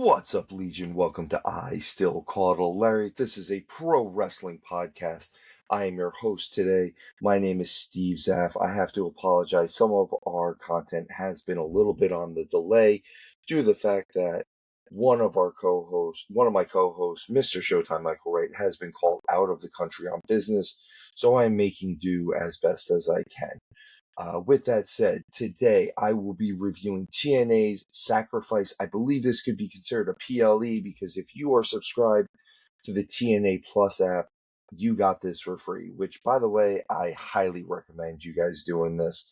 What's up, Legion? Welcome to I Still Call It a Lariat. This is a pro wrestling podcast. I am your host today. My name is Steve Zapf. I have to apologize. Some of our content has been a little bit on the delay due to the fact that one of my co-hosts, Mr. Showtime Michael Wright, has been called out of the country on business, so I'm making do as best as I can. With that said, today I will be reviewing TNA's Sacrifice. I believe this could be considered a PLE because if you are subscribed to the TNA Plus app, you got this for free, which, by the way, I highly recommend you guys doing this.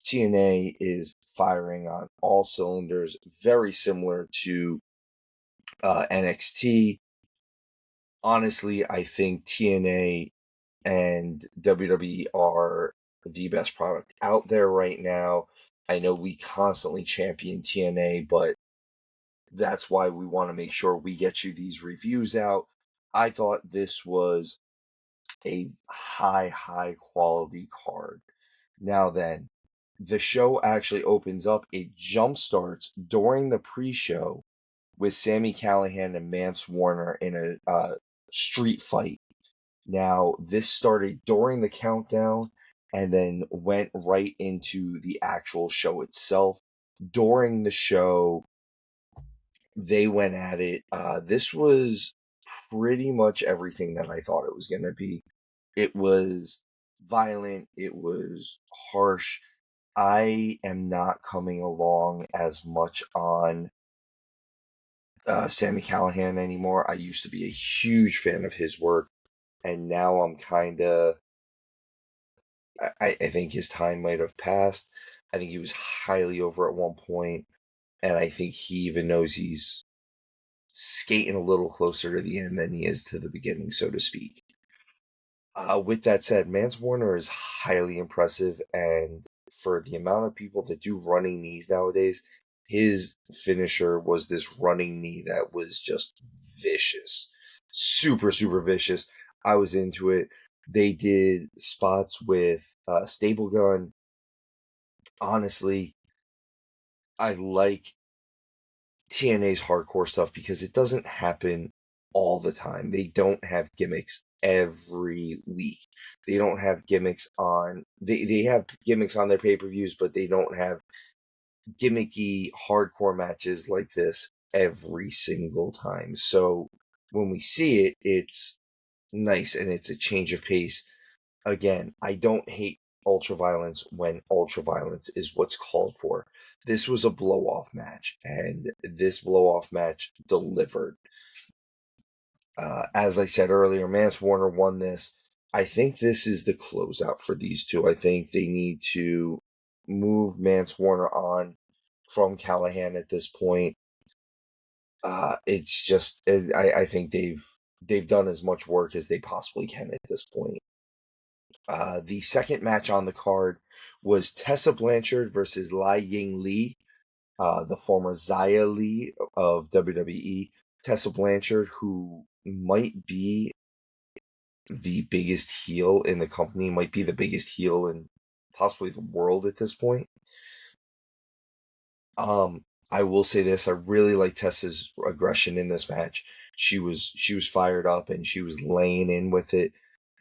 TNA is firing on all cylinders, very similar to NXT. Honestly, I think TNA and WWE are the best product out there right now. I know we constantly champion TNA, but that's why we want to make sure we get you these reviews out. I thought this was a high quality card. Now then, the show actually opens up. It jump starts during the pre-show with Sami Callihan and Mance Warner in a street fight. Now, this started during the countdown and then went right into the actual show itself. During the show, they went at it. This was pretty much everything that I thought it was going to be. It was violent, it was harsh. I am not coming along as much on Sami Callihan anymore. I used to be a huge fan of his work, and now I'm kind of. I think his time might have passed. I think he was highly over at one point, and I think he even knows he's skating a little closer to the end than he is to the beginning, so to speak. With that said, Mance Warner is highly impressive, and for the amount of people that do running knees nowadays, his finisher was this running knee that was just vicious. Super vicious. I was into it. They did spots with Stable Gun. Honestly, I like TNA's hardcore stuff because it doesn't happen all the time. They don't have gimmicks every week. They don't have gimmicks on they have gimmicks on their pay-per-views, but they don't have gimmicky hardcore matches like this every single time. So when we see it, it's nice and it's a change of pace. Again, I don't hate ultraviolence when ultraviolence is what's called for. This was a blow-off match, and this blow-off match delivered. As I said earlier, Mance Warner won this. I think this is the closeout for these two. I think they need to move Mance Warner on from Callihan at this point. It's just I think they've done as much work as they possibly can at this point. The second match on the card was Tessa Blanchard versus Lai Ying Lee, the former Xia Li of WWE. Tessa Blanchard, who might be the biggest heel in the company, might be the biggest heel in possibly the world at this point. I will say this: I really like Tessa's aggression in this match. She was fired up and she was laying in with it.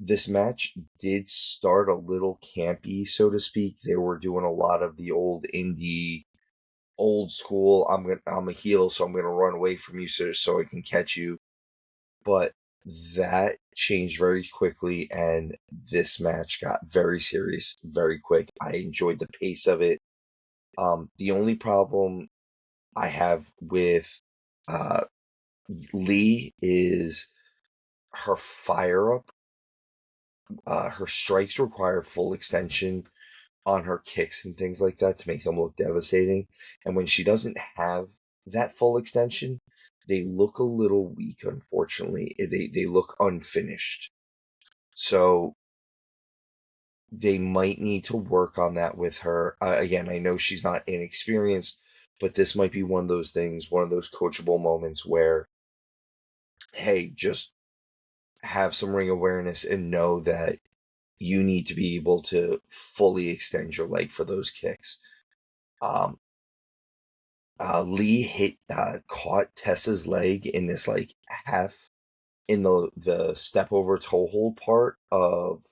This match did start a little campy, so to speak. They were doing a lot of the old indie, old school. I'm a heel, so I'm gonna run away from you so I can catch you. But that changed very quickly, and this match got very serious very quick. I enjoyed the pace of it. The only problem I have with Lee is her fire up. Her strikes require full extension on her kicks and things like that to make them look devastating. And when she doesn't have that full extension, they look a little weak, unfortunately. They look unfinished. So they might need to work on that with her. Again, I know she's not inexperienced, but this might be one of those things, one of those coachable moments where, hey, just have some ring awareness and know that you need to be able to fully extend your leg for those kicks. Lee caught Tessa's leg in this like half in the step over toe hold part of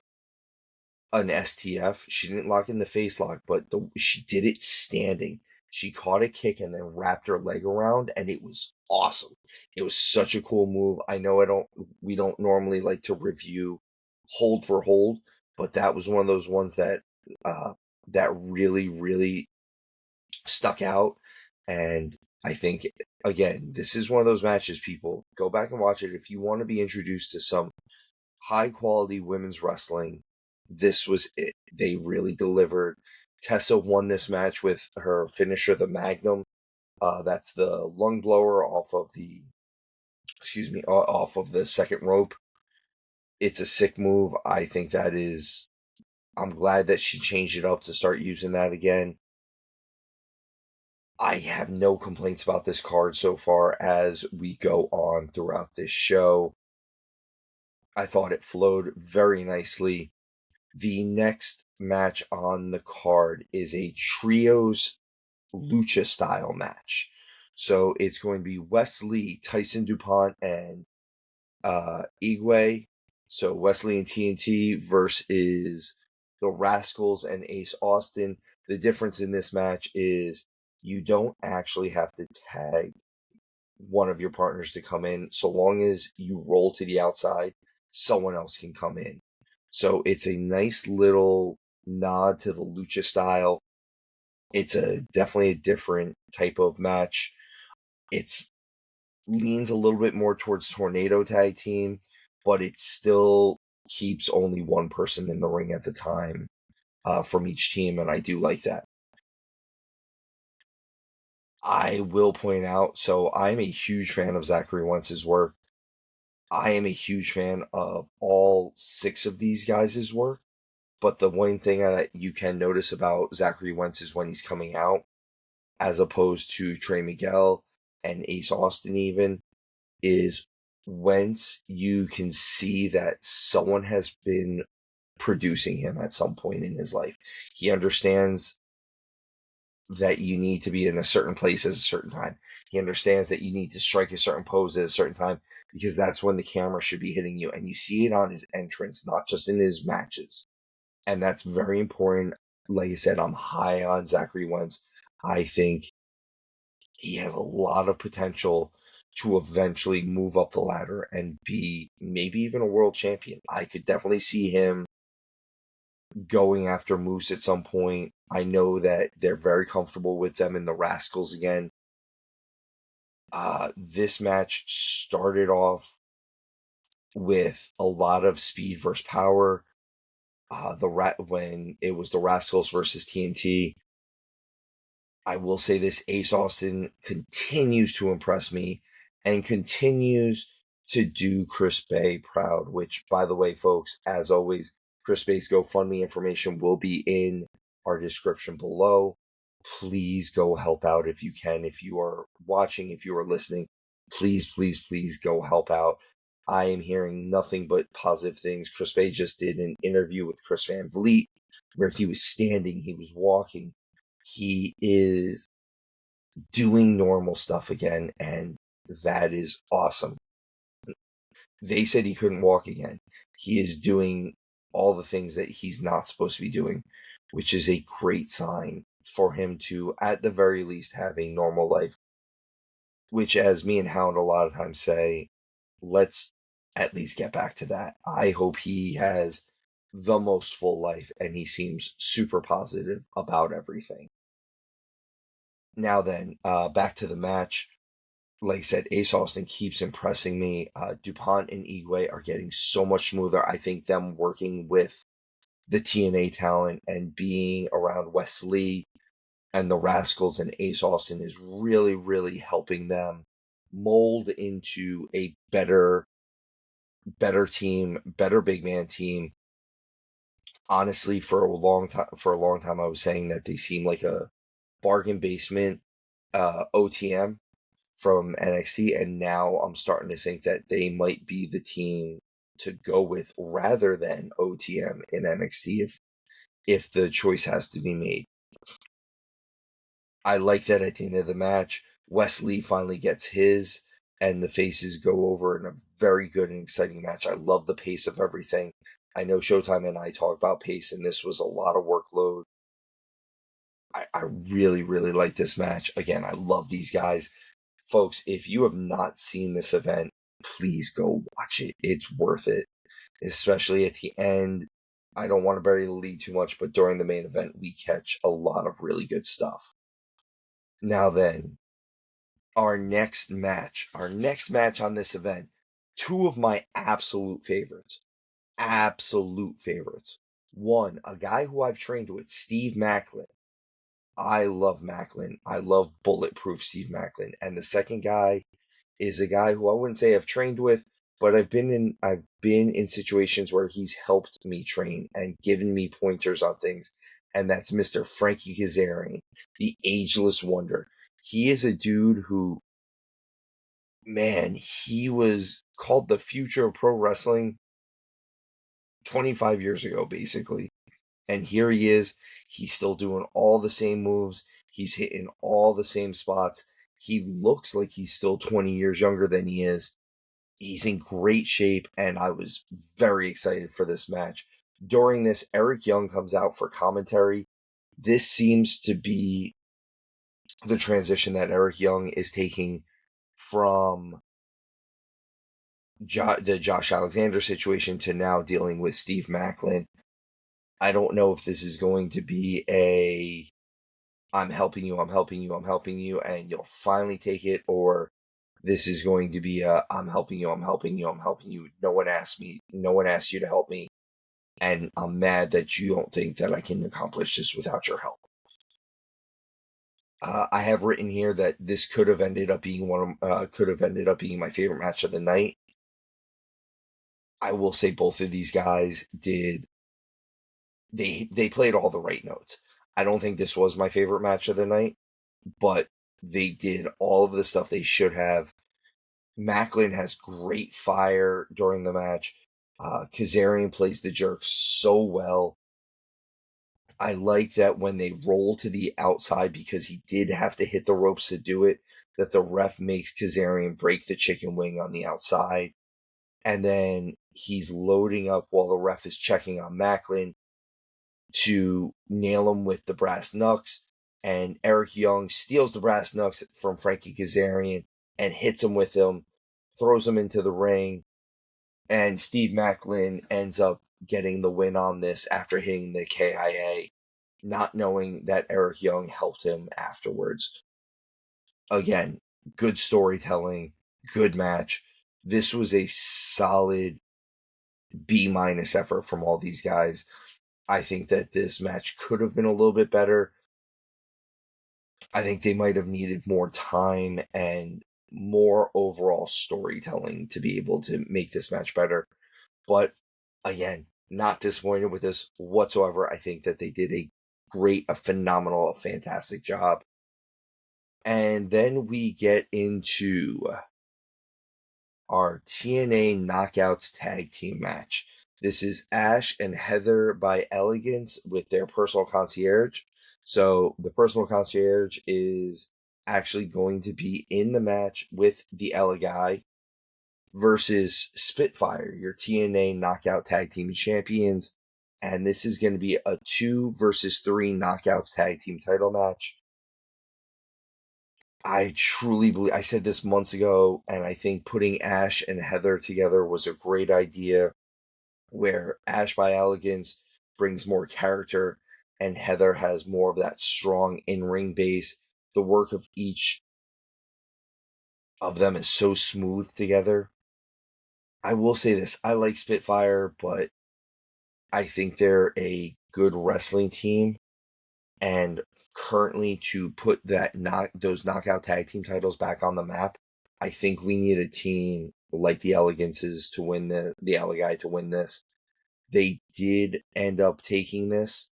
an STF. She didn't lock in the face lock, but she did it standing. She caught a kick and then wrapped her leg around, and it was awesome. It was such a cool move. I know we don't normally like to review hold for hold, but that was one of those ones uh, that really, really stuck out. And I think, again, this is one of those matches, people go back and watch it if you want to be introduced to some high quality women's wrestling. This was it. They really delivered. Tessa won this match with her finisher, the Magnum. That's the lung blower off of the second rope. It's a sick move. I think that is. I'm glad that she changed it up to start using that again. I have no complaints about this card so far as we go on throughout this show. I thought it flowed very nicely. The next match on the card is a trios lucha style match. So it's going to be Wesley, Tyson DuPont, and Igwe. So Wesley and TNT versus the Rascals and Ace Austin. The difference in this match is you don't actually have to tag one of your partners to come in. So long as you roll to the outside, someone else can come in. So it's a nice little nod to the lucha style. It's definitely a different type of match. It's leans a little bit more towards tornado tag team, but it still keeps only one person in the ring at the time from each team, and I do like that. I will point out, so I'm a huge fan of Zachary Wentz's work. I am a huge fan of all 6 of these guys' work, but the one thing that you can notice about Zachary Wentz is when he's coming out, as opposed to Trey Miguel and Ace Austin even, is Wentz, you can see that someone has been producing him at some point in his life. He understands that you need to be in a certain place at a certain time. He understands that you need to strike a certain pose at a certain time because that's when the camera should be hitting you. And you see it on his entrance, not just in his matches. And that's very important. Like I said, I'm high on Zachary Wentz. I think he has a lot of potential to eventually move up the ladder and be maybe even a world champion. I could definitely see him going after Moose at some point. I know that they're very comfortable with them in the Rascals again. This match started off with a lot of speed versus power. When it was the Rascals versus TNT, I will say this: Ace Austin continues to impress me and continues to do Chris Bay proud. Which, by the way, folks, as always, Chris Bay's GoFundMe information will be in our description below. Please go help out if you can. If you are watching, if you are listening, please, please, please go help out. I am hearing nothing but positive things. Chris Bay just did an interview with Chris Van Vliet where he was standing, he was walking, he is doing normal stuff again, and that is awesome. They said he couldn't walk again. He is doing all the things that he's not supposed to be doing, which is a great sign for him to, at the very least, have a normal life. Which, as me and Hound a lot of times say, let's at least get back to that. I hope he has the most full life, and he seems super positive about everything. Now then, back to the match. Like I said, Ace Austin keeps impressing me. DuPont and Igwe are getting so much smoother. I think them working with the TNA talent and being around Wesley and the Rascals and Ace Austin is really, really helping them mold into a better team, better big man team. Honestly, for a long time, I was saying that they seem like a bargain basement OTM from NXT, and now I'm starting to think that they might be the team to go with rather than OTM in NXT if the choice has to be made. I like that at the end of the match, Wesley finally gets his, and the faces go over in a very good and exciting match. I love the pace of everything. I know Showtime and I talk about pace, and this was a lot of workload. I really, really like this match. Again, I love these guys. Folks, if you have not seen this event, please go watch it. It's worth it, especially at the end. I don't want to bury the lead too much, but during the main event, we catch a lot of really good stuff. Now then, our next match on this event, two of my absolute favorites. Absolute favorites. One, a guy who I've trained with, Steve Macklin. I love Macklin. I love bulletproof Steve Macklin. And the second guy is a guy who I wouldn't say I've trained with, but I've been in situations where he's helped me train and given me pointers on things, and that's Mr. Frankie Kazarian, the ageless wonder. He is a dude who, man, he was called the future of pro wrestling 25 years ago, basically. And here he is. He's still doing all the same moves. He's hitting all the same spots. He looks like he's still 20 years younger than he is. He's in great shape, and I was very excited for this match. During this, Eric Young comes out for commentary. This seems to be the transition that Eric Young is taking from the Josh Alexander situation to now dealing with Steve Macklin. I don't know if this is going to be a I'm helping you, I'm helping you, I'm helping you, and you'll finally take it, or this is going to be a I'm helping you, I'm helping you, I'm helping you. No one asked you to help me, and I'm mad that you don't think that I can accomplish this without your help. I have written here that this could have ended up being my favorite match of the night. I will say both of these guys did they played all the right notes. I don't think this was my favorite match of the night, but they did all of the stuff they should have. Macklin has great fire during the match. Kazarian plays the jerk so well. I like that when they roll to the outside, because he did have to hit the ropes to do it, that the ref makes Kazarian break the chicken wing on the outside. And then he's loading up while the ref is checking on Macklin to nail him with the brass knucks. And Eric Young steals the brass knucks from Frankie Kazarian and hits him with them, throws him into the ring. And Steve Macklin ends up getting the win on this after hitting the KIA, not knowing that Eric Young helped him afterwards. Again, good storytelling, good match. This was a solid B- effort from all these guys. I think that this match could have been a little bit better. I think they might have needed more time and more overall storytelling to be able to make this match better. But again, not disappointed with this whatsoever. I think that they did a phenomenal, a fantastic job. And then we get into our TNA Knockouts Tag Team match. This is Ash and Heather by Elegance with their personal concierge. So the personal concierge is actually going to be in the match with the Guy versus Spitfire, your TNA Knockout Tag Team Champions. And this is going to be a 2 versus 3 Knockouts Tag Team title match. I truly believe, I said this months ago, and I think putting Ash and Heather together was a great idea, where Ash by Elegance brings more character and Heather has more of that strong in-ring base. The work of each of them is so smooth together. I will say this, I like Spitfire, but I think they're a good wrestling team, and currently to put those knockout tag team titles back on the map, I think we need a team like the Elegances to win the Guy to win this. They did end up taking this,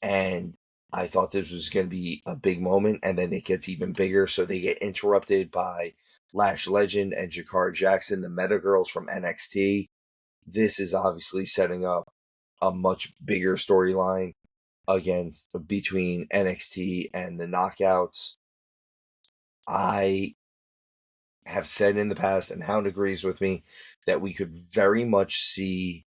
and I thought this was going to be a big moment, and then it gets even bigger. So they get interrupted by Lash Legend and Jakar Jackson, the Meta Girls from NXT. This is obviously setting up a much bigger storyline. between NXT and the Knockouts. I have said in the past, and Hound agrees with me, that we could very much see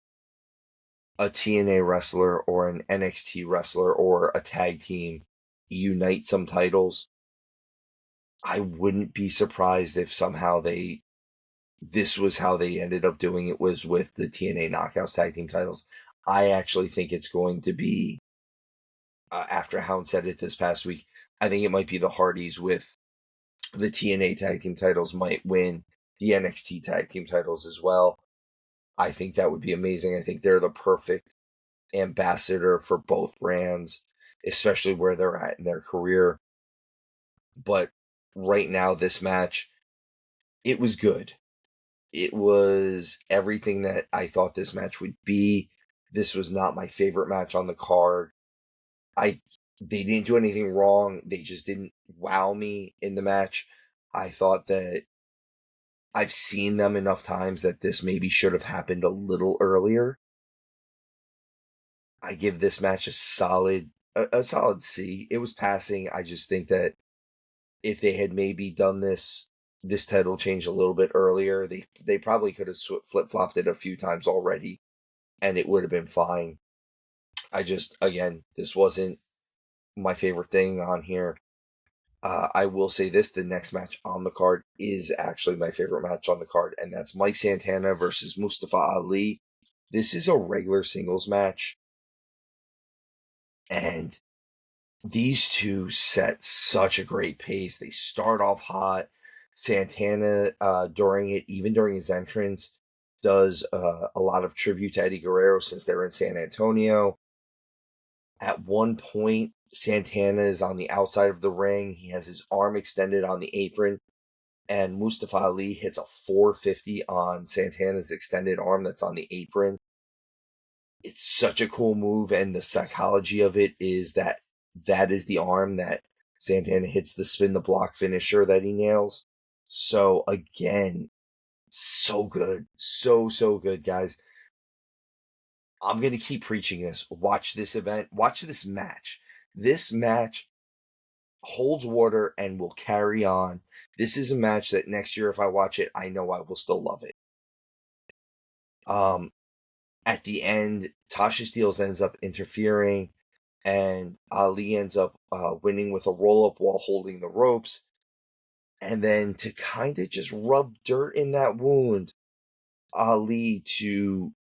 a TNA wrestler or an NXT wrestler or a tag team unite some titles. I wouldn't be surprised if somehow this was how they ended up doing it, was with the TNA Knockouts tag team titles. I actually think it's going to be, after Hound said it this past week, I think it might be the Hardys with the TNA tag team titles might win the NXT tag team titles as well. I think that would be amazing. I think they're the perfect ambassador for both brands, especially where they're at in their career. But right now, this match, it was good. It was everything that I thought this match would be. This was not my favorite match on the card. They didn't do anything wrong. They just didn't wow me in the match. I thought that I've seen them enough times that this maybe should have happened a little earlier. I give this match a solid C. It was passing. I just think that if they had maybe done this title change a little bit earlier, they probably could have flip flopped it a few times already, and it would have been fine. Again, this wasn't my favorite thing on here. I will say this: the next match on the card is actually my favorite match on the card, and that's Mike Santana versus Mustafa Ali. This is a regular singles match, and these two set such a great pace. They start off hot. Santana, even during his entrance, does a lot of tribute to Eddie Guerrero since they're in San Antonio. At one point, Santana is on the outside of the ring. He has his arm extended on the apron, and Mustafa Ali hits a 450 on Santana's extended arm that's on the apron. It's such a cool move, and the psychology of it is that is the arm that Santana hits the spin the block finisher that he nails. So again, so good. So good, guys. I'm going to keep preaching this. Watch this event. Watch this match. This match holds water and will carry on. This is a match that next year, if I watch it, I know I will still love it. At the end, Tasha Steelz ends up interfering, and Ali ends up winning with a roll-up while holding the ropes. And then to kind of just rub dirt in that wound, Ali, to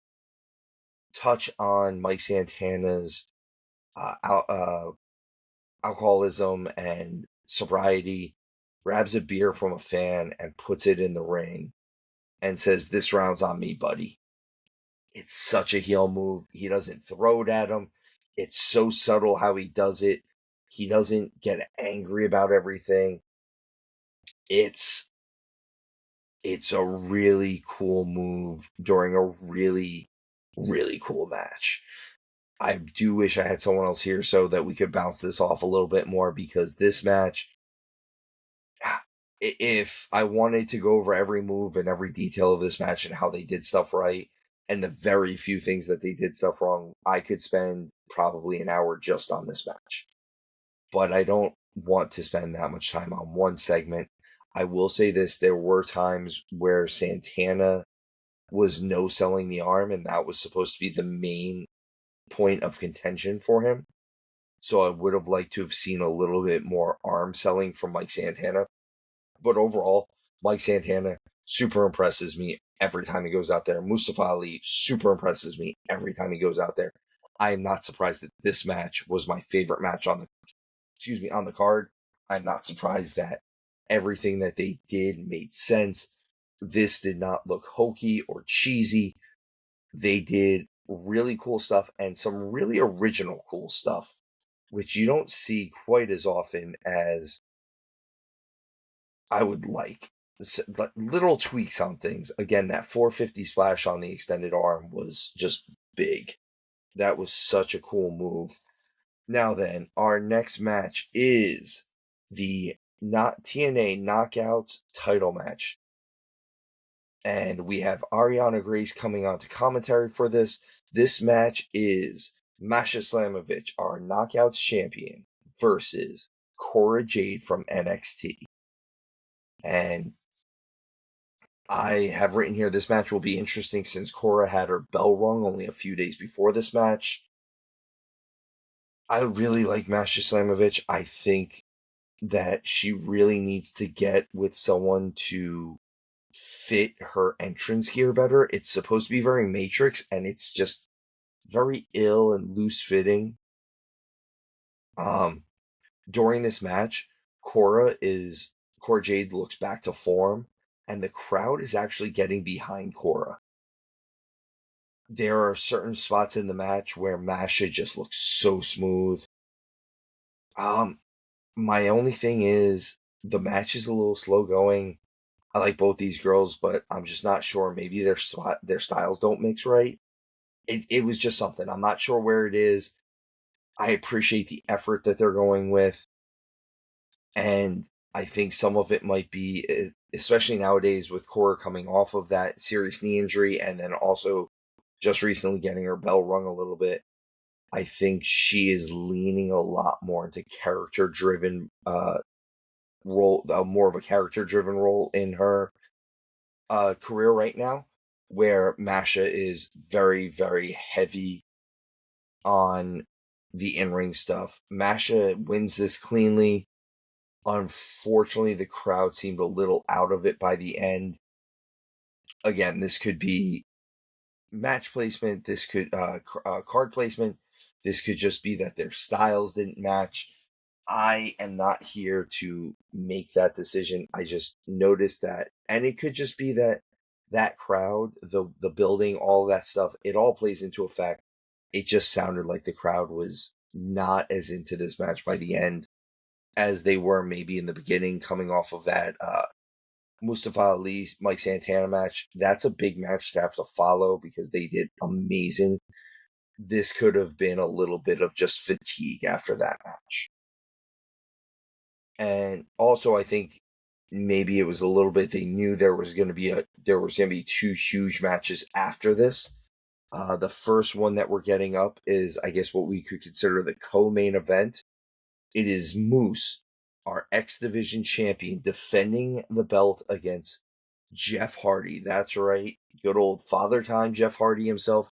touch on Mike Santana's alcoholism and sobriety, grabs a beer from a fan and puts it in the ring and says, "This round's on me, buddy." It's such a heel move. He doesn't throw it at him. It's so subtle how he does it. He doesn't get angry about everything. It's a really cool move during a really, really cool match. I do wish I had someone else here so that we could bounce this off a little bit more, because this match, if I wanted to go over every move and every detail of this match and how they did stuff right and the very few things that they did stuff wrong, I could spend probably an hour just on this match. But I don't want to spend that much time on one segment. I will say this: there were times where Santana was no-selling the arm, and that was supposed to be the main point of contention for him. So I would have liked to have seen a little bit more arm selling from Mike Santana. But overall, Mike Santana super impresses me every time he goes out there. Mustafa Ali super impresses me every time he goes out there. I am not surprised that this match was my favorite match on the card. I'm not surprised that everything that they did made sense. This did not look hokey or cheesy. They did really cool stuff and some really original cool stuff, which you don't see quite as often as I would like. Little tweaks on things. Again, that 450 splash on the extended arm was just big. That was such a cool move. Now then, our next match is the TNA Knockouts title match. And we have Ariana Grace coming on to commentary for this. This match is Masha Slamovich, our Knockouts champion, versus Cora Jade from NXT. And I have written here this match will be interesting since Cora had her bell rung only a few days before this match. I really like Masha Slamovich. I think that she really needs to get with someone to fit her entrance gear better. It's supposed to be very Matrix, and it's just very ill and loose fitting. During this match, Cora Jade looks back to form, and the crowd is actually getting behind Cora. There are certain spots in the match where Masha just looks so smooth. My only thing is the match is a little slow going. I like both these girls, but I'm just not sure. Maybe their styles don't mix right. It was just something. I'm not sure where it is. I appreciate the effort that they're going with, and I think some of it might be, especially nowadays with Cora coming off of that serious knee injury, and then also just recently getting her bell rung a little bit. I think she is leaning a lot more into character-driven role, more of a character-driven role in her career right now, where Masha is very, very heavy on the in-ring stuff. Masha wins this cleanly. Unfortunately, the crowd seemed a little out of it by the end. Again, this could be match placement. This could card placement. This could just be that their styles didn't match. I am not here to make that decision. I just noticed that, and it could just be that crowd, the building, all that stuff, it all plays into effect. It just sounded like the crowd was not as into this match by the end as they were maybe in the beginning, coming off of that Mustafa Ali Mike Santana match. That's a big match to have to follow because they did amazing. This could have been a little bit of just fatigue after that match. And also, I think maybe it was a little bit they knew there was going to be two huge matches after this. The first one that we're getting up is, I guess, what we could consider the co-main event. It is Moose, our X Division champion, defending the belt against Jeff Hardy. That's right, good old Father Time Jeff Hardy himself.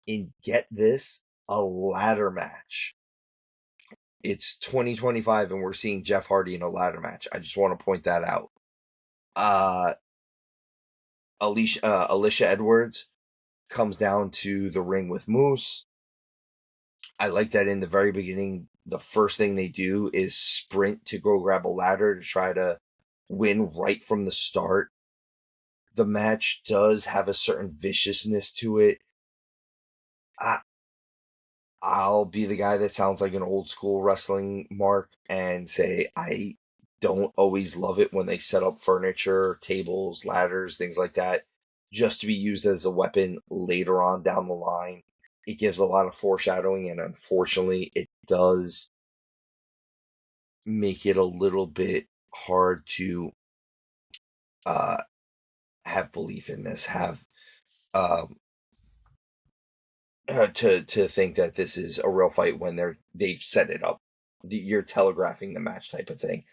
And get this, a ladder match. It's 2025 and we're seeing Jeff Hardy in a ladder match. I just want to point that out. Alicia Edwards comes down to the ring with Moose. I like that in the very beginning, the first thing they do is sprint to go grab a ladder to try to win right from the start. The match does have a certain viciousness to it. I'll be the guy that sounds like an old school wrestling mark and say I don't always love it when they set up furniture, tables, ladders, things like that, just to be used as a weapon later on down the line. It gives a lot of foreshadowing, and unfortunately, it does make it a little bit hard to have belief in this, have um, to think that this is a real fight when they've set it up. You're telegraphing the match type of thing,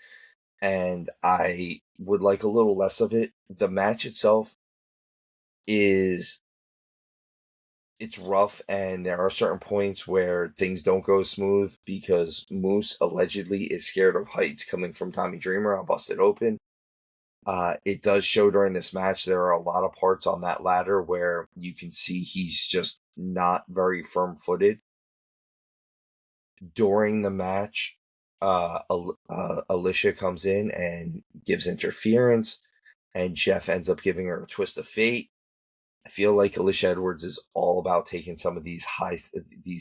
and I would like a little less of it. The match itself is it's rough, and there are certain points where things don't go smooth because Moose allegedly is scared of heights coming from Tommy Dreamer. I'll bust it open. It does show during this match there are a lot of parts on that ladder where you can see he's just not very firm-footed. During the match, Alicia comes in and gives interference, and Jeff ends up giving her a twist of fate. I feel like Alicia Edwards is all about taking some of these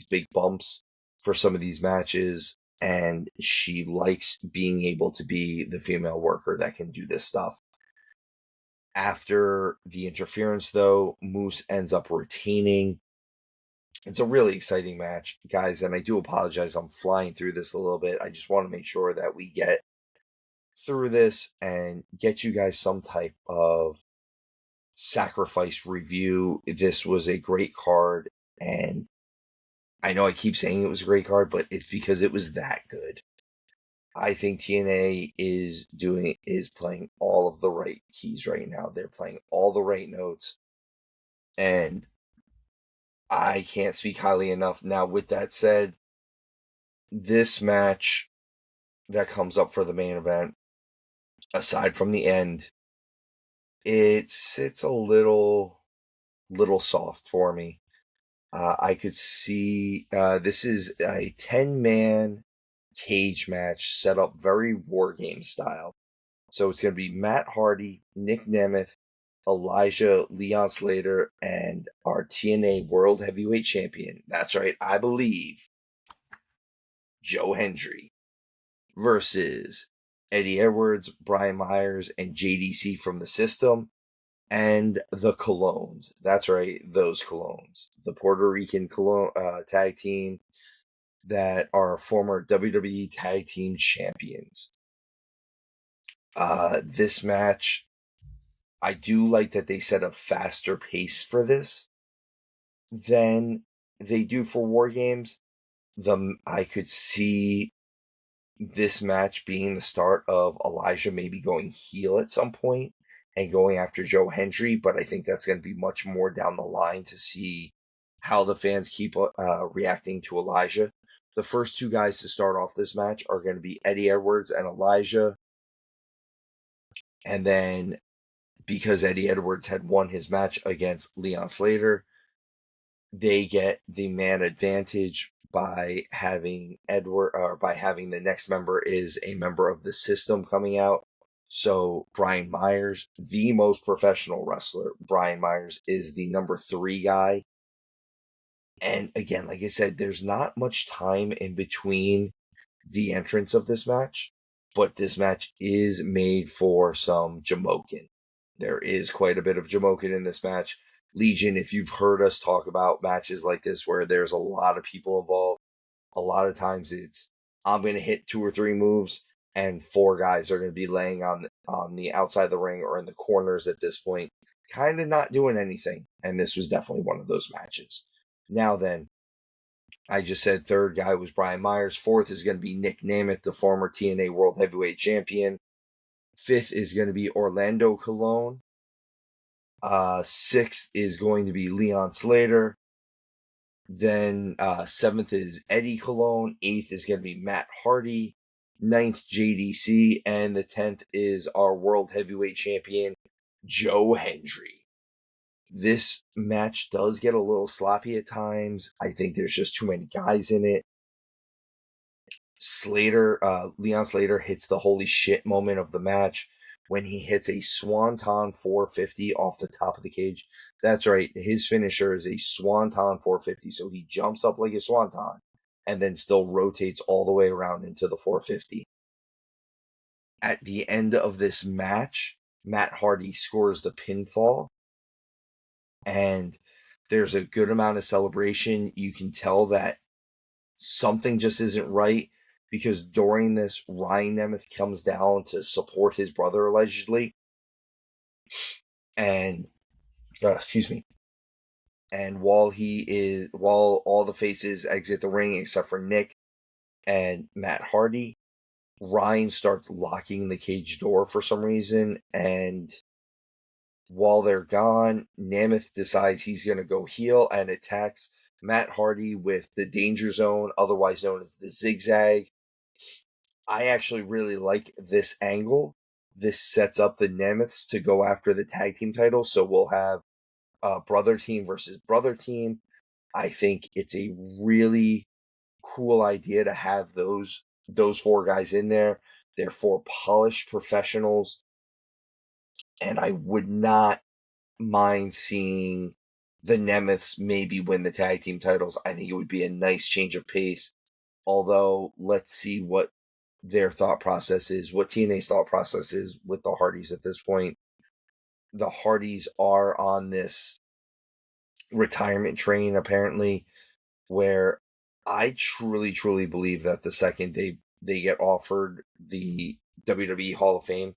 big bumps for some of these matches, and she likes being able to be the female worker that can do this stuff. After the interference, though, Moose ends up retaining. It's a really exciting match, guys, and I do apologize. I'm flying through this a little bit. I just want to make sure that we get through this and get you guys some type of sacrifice review. This was a great card, and I know I keep saying it was a great card, but it's because it was that good. I think TNA is playing all of the right keys right now. They're playing all the right notes, and I can't speak highly enough. Now, with that said, this match that comes up for the main event, aside from the end, it's a little soft for me. I could see this is a 10-man cage match set up very war game style. So it's going to be Matt Hardy, Nick Nemeth, Elijah, Leon Slater, and our TNA World Heavyweight Champion. That's right, I believe Joe Hendry versus Eddie Edwards, Brian Myers, and JDC from the System, and the Colognes. That's right, those Colognes. The Puerto Rican Cologne tag team that are former WWE Tag Team Champions. This match, I do like that they set a faster pace for this than they do for War Games. I could see this match being the start of Elijah maybe going heel at some point and going after Joe Hendry, but I think that's going to be much more down the line to see how the fans keep reacting to Elijah. The first two guys to start off this match are going to be Eddie Edwards and Elijah. And then because Eddie Edwards had won his match against Leon Slater, they get the man advantage by having the next member is a member of the System coming out. So Brian Myers, the most professional wrestler, Brian Myers is the number 3 guy. And again, like I said, there's not much time in between the entrance of this match, but this match is made for some Jamokin. There is quite a bit of Jamokin in this match. Legion, if you've heard us talk about matches like this where there's a lot of people involved, a lot of times it's I'm going to hit 2 or 3 moves and 4 guys are going to be laying on the outside of the ring or in the corners at this point, kind of not doing anything. And this was definitely one of those matches. Now then, I just said third guy was Brian Myers. Fourth is going to be Nick Nemeth, the former TNA World Heavyweight Champion. Fifth is going to be Orlando Colon. Sixth is going to be Leon Slater. Then seventh is Eddie Colon. Eighth is going to be Matt Hardy. Ninth, JDC. And the 10th is our World Heavyweight Champion, Joe Hendry. This match does get a little sloppy at times. I think there's just too many guys in it. Leon Slater hits the holy shit moment of the match when he hits a Swanton 450 off the top of the cage. That's right, his finisher is a Swanton 450, so he jumps up like a Swanton and then still rotates all the way around into the 450. At the end of this match, Matt Hardy scores the pinfall, and there's a good amount of celebration. You can tell that something just isn't right because during this, Ryan Nemeth comes down to support his brother allegedly, and excuse me. And while all the faces exit the ring except for Nick and Matt Hardy, Ryan starts locking the cage door for some reason, and while they're gone, Nemeth decides he's going to go heel and attacks Matt Hardy with the Danger Zone, otherwise known as the Zigzag. I actually really like this angle. This sets up the Nemeths to go after the tag team title, so we'll have brother team versus brother team. I think it's a really cool idea to have those 4 guys in there. They're 4 polished professionals, and I would not mind seeing the Nemeths maybe win the tag team titles. I think it would be a nice change of pace. Although, let's see what their thought process is, what TNA's thought process is with the Hardys at this point. The Hardys are on this retirement train, apparently, where I truly, truly believe that the second they get offered the WWE Hall of Fame,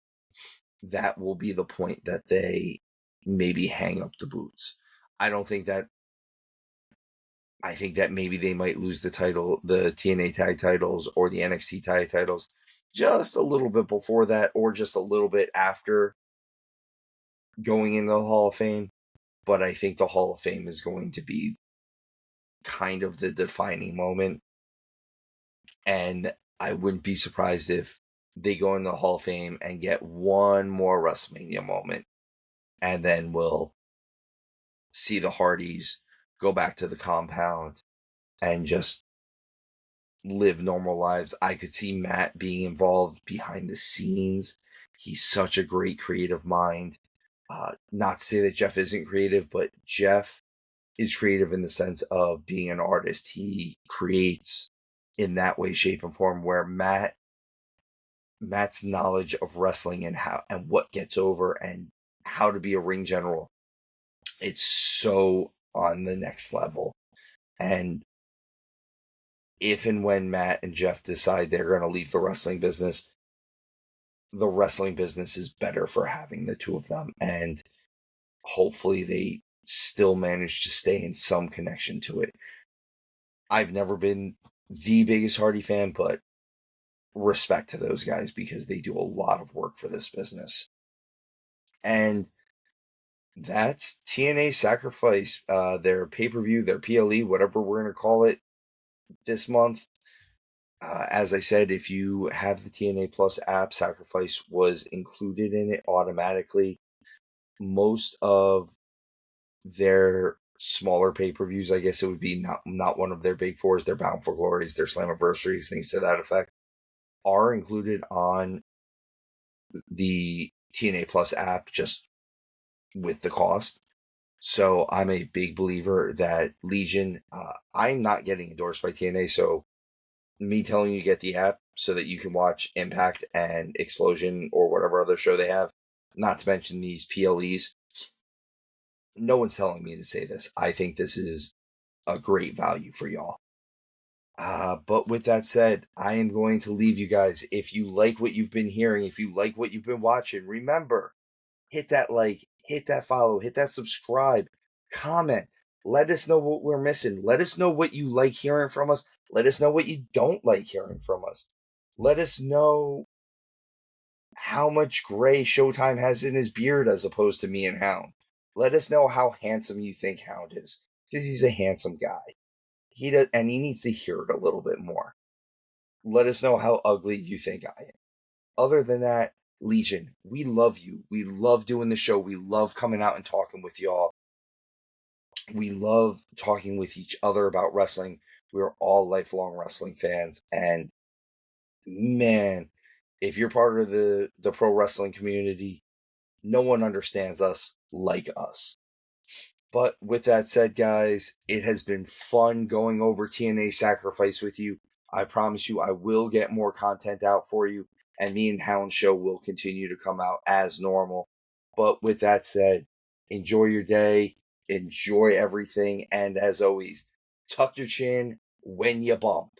that will be the point that they maybe hang up the boots. I don't think that I think that maybe they might lose the title, the TNA tag titles or the NXT tag titles just a little bit before that, or just a little bit after going into the Hall of Fame. But I think the Hall of Fame is going to be kind of the defining moment. And I wouldn't be surprised if they go in the Hall of Fame and get one more WrestleMania moment. And then we'll see the Hardys go back to the compound and just live normal lives. I could see Matt being involved behind the scenes. He's such a great creative mind. Not to say that Jeff isn't creative, but Jeff is creative in the sense of being an artist. He creates in that way, shape, and form, where Matt's knowledge of wrestling and how and what gets over and how to be a ring general, it's so on the next level. And if and when Matt and Jeff decide they're going to leave the wrestling business is better for having the two of them. And hopefully they still manage to stay in some connection to it. I've never been the biggest Hardy fan, but respect to those guys because they do a lot of work for this business. And that's TNA Sacrifice, their pay-per-view, their PLE, whatever we're going to call it this month. As I said, if you have the TNA Plus app, Sacrifice was included in it automatically. Most of their smaller pay-per-views, I guess it would be not one of their big fours, their Bound for Glories, their Slammiversaries, things to that effect, are included on the TNA Plus app just with the cost. So I'm a big believer that Legion, I'm not getting endorsed by TNA, so me telling you to get the app so that you can watch Impact and Explosion or whatever other show they have, not to mention these PLEs, no one's telling me to say this. I think this is a great value for y'all. But with that said, I am going to leave you guys. If you like what you've been hearing, if you like what you've been watching, remember, hit that like, hit that follow, hit that subscribe, comment. Let us know what we're missing. Let us know what you like hearing from us. Let us know what you don't like hearing from us. Let us know how much gray Showtime has in his beard as opposed to me and Hound. Let us know how handsome you think Hound is, because he's a handsome guy. He does, and he needs to hear it a little bit more. Let us know how ugly you think I am. Other than that, Legion, we love you. We love doing the show. We love coming out and talking with y'all. We love talking with each other about wrestling. We're all lifelong wrestling fans. And man, if you're part of the pro wrestling community, no one understands us like us. But with that said, guys, it has been fun going over TNA Sacrifice with you. I promise you I will get more content out for you, and me and Hound Show will continue to come out as normal. But with that said, enjoy your day, enjoy everything, and as always, tuck your chin when you bump.